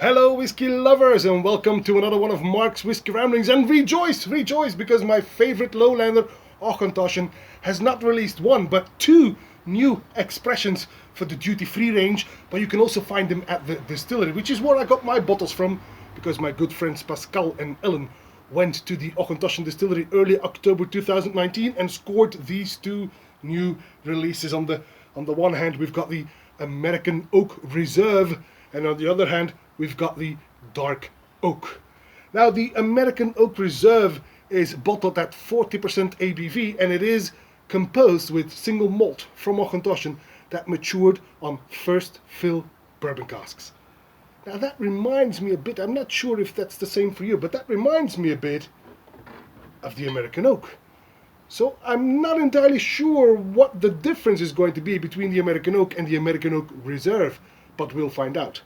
Hello whiskey lovers, and welcome to another one of Mark's Whiskey Ramblings. And rejoice, rejoice, because my favorite lowlander, Auchentoshan, has not released one but two new expressions for the duty-free range, but you can also find them at the distillery, which is where I got my bottles from, because my good friends Pascal and Ellen went to the Auchentoshan distillery early October 2019 and scored these two new releases. On the one hand, we've got the American Oak Reserve, and on the other hand, we've got the Dark Oak. Now, the American Oak Reserve is bottled at 40% ABV, and it is composed with single malt from Auchentoshan that matured on first fill bourbon casks. Now, that reminds me a bit, I'm not sure if that's the same for you, but that reminds me a bit of the American Oak. So I'm not entirely sure what the difference is going to be between the American Oak and the American Oak Reserve, but we'll find out.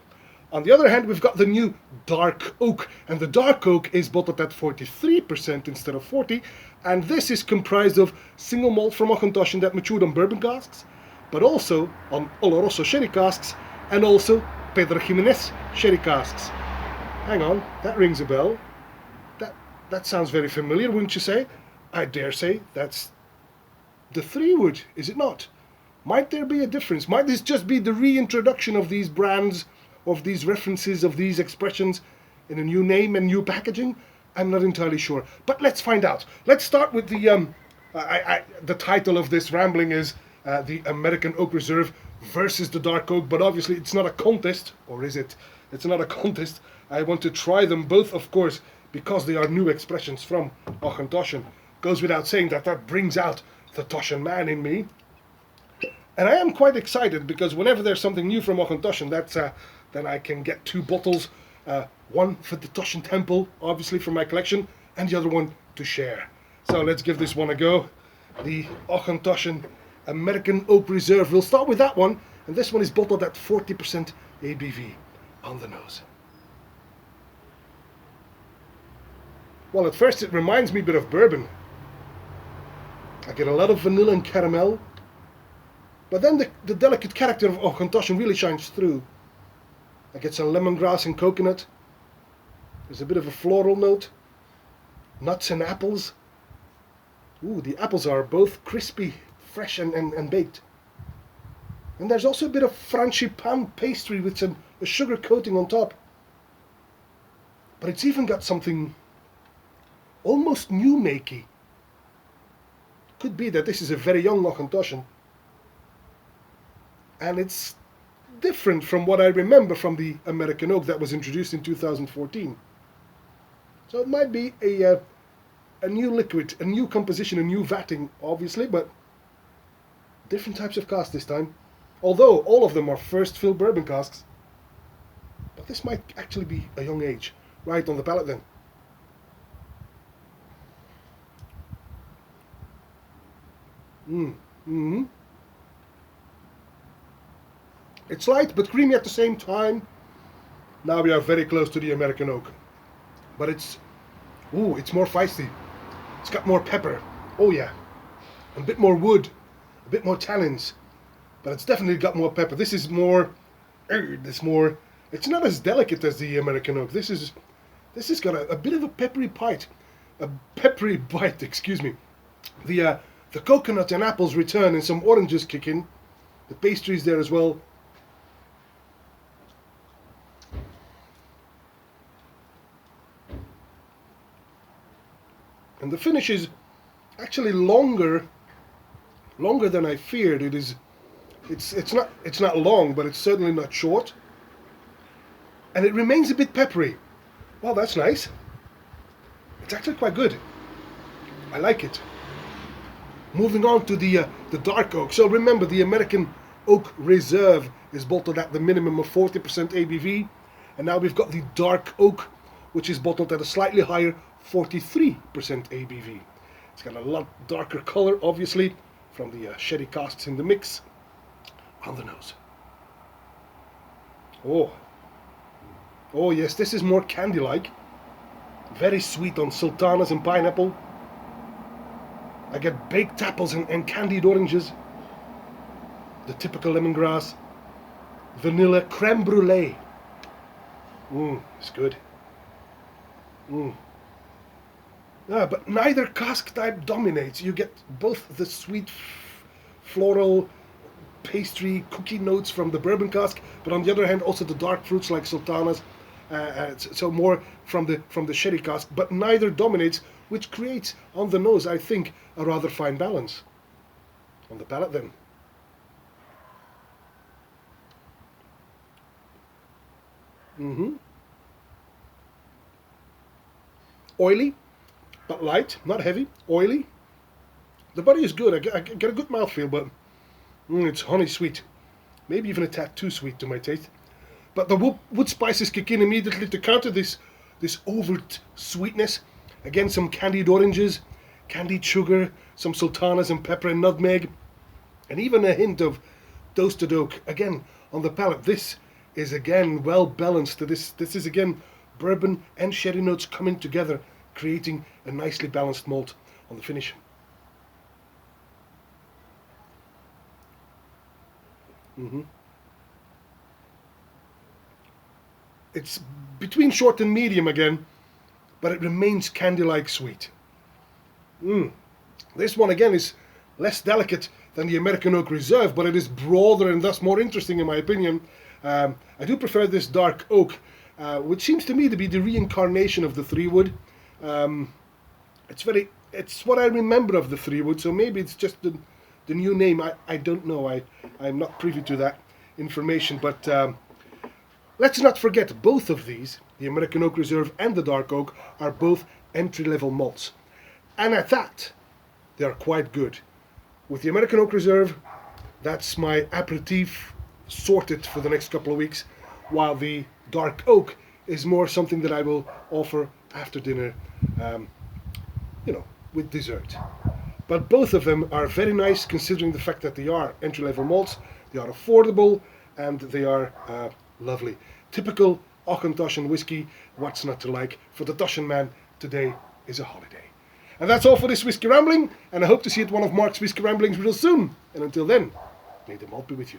On the other hand, we've got the new Dark Oak, and the Dark Oak is bottled at 43% instead of 40%, and this is comprised of single malt from Auchentoshan that matured on bourbon casks, but also on oloroso sherry casks, and also Pedro Jimenez sherry casks. Hang on, that rings a bell. That sounds very familiar, wouldn't you say? I dare say that's the 3-wood, is it not? Might there be a difference? Might this just be the reintroduction of these brands, of these references, of these expressions in a new name and new packaging? I'm not entirely sure, but let's find out. Let's start with the title of this rambling is the American Oak Reserve versus the Dark Oak, but obviously it's not a contest, or is it? It's not a contest. I want to try them both, of course, because they are new expressions from Auchentoshan. Goes without saying that brings out the Toshan man in me. And I am quite excited because whenever there's something new from Auchentoshan, then I can get two bottles, one for the Toshan Temple, obviously for my collection, and the other one to share. So let's give this one a go. The Auchentoshan American Oak Reserve. We'll start with that one, and this one is bottled at 40% ABV on the nose. Well, at first it reminds me a bit of bourbon. I get a lot of vanilla and caramel, but then the delicate character of Auchentoshan really shines through. I get some lemongrass and coconut. There's a bit of a floral note. Nuts and apples. Ooh, the apples are both crispy, fresh and baked. And there's also a bit of frangipan pastry with a sugar coating on top. But it's even got something almost new-makey. Could be that this is a very young Auchentoshan. And it's different from what I remember from the American Oak that was introduced in 2014. So it might be a new liquid, a new composition, a new vatting, obviously, but different types of casks this time. Although all of them are first fill bourbon casks. But this might actually be a young age. Right on the palate then. It's light but creamy at the same time. Now we are very close to the American Oak. But it's more feisty. It's got more pepper. Oh yeah. A bit more wood. A bit more tannins. But it's definitely got more pepper. This is more... It's not as delicate as the American Oak. This has got a bit of a peppery bite. A peppery bite, excuse me. The coconut and apples return and some oranges kick in. The pastry's there as well. And the finish is actually longer than I feared. It's not long, but it's certainly not short. And it remains a bit peppery. Well, that's nice. It's actually quite good. I like it. Moving on to the Dark Oak. So remember, the American Oak Reserve is bottled at the minimum of 40% ABV. And now we've got the Dark Oak, which is bottled at a slightly higher 43% ABV. It's got a lot darker color, obviously, from the sherry casks in the mix. On the nose. Oh yes, this is more candy-like. Very sweet on sultanas and pineapple. I get baked apples and candied oranges. The typical lemongrass. Vanilla creme brulee. It's good. But neither cask type dominates. You get both the sweet, floral, pastry, cookie notes from the bourbon cask, but on the other hand, also the dark fruits like sultanas. So more from the sherry cask, but neither dominates, which creates on the nose, I think, a rather fine balance. On the palate, then. Oily, but light, not heavy. Oily. The body is good. I get a good mouthfeel, but it's honey sweet. Maybe even a tad too sweet to my taste. But the wood spices kick in immediately to counter this overt sweetness. Again, some candied oranges, candied sugar, some sultanas and pepper and nutmeg, and even a hint of toasted oak. Again, on the palate, this is again well balanced. This is again bourbon and sherry notes coming together, creating a nicely balanced malt on the finish. It's between short and medium again, but it remains candy-like sweet. This one again is less delicate than the American Oak Reserve, but it is broader and thus more interesting in my opinion. I do prefer this dark oak, which seems to me to be the reincarnation of the 3-wood. It's what I remember of the 3-wood, so maybe it's just the new name. I don't know. I'm not privy to that information, but let's not forget both of these, the American Oak Reserve and the Dark Oak, are both entry-level malts. And at that, they are quite good. With the American Oak Reserve, that's my aperitif sorted for the next couple of weeks, while the Dark Oak is more something that I will offer after dinner, with dessert. But both of them are very nice considering the fact that they are entry-level malts, they are affordable, and they are lovely. Typical Auchentoshan whiskey, what's not to like? For the Toshan man, today is a holiday. And that's all for this Whiskey Rambling, and I hope to see you at one of Mark's Whiskey Ramblings real soon. And until then, may the malt be with you.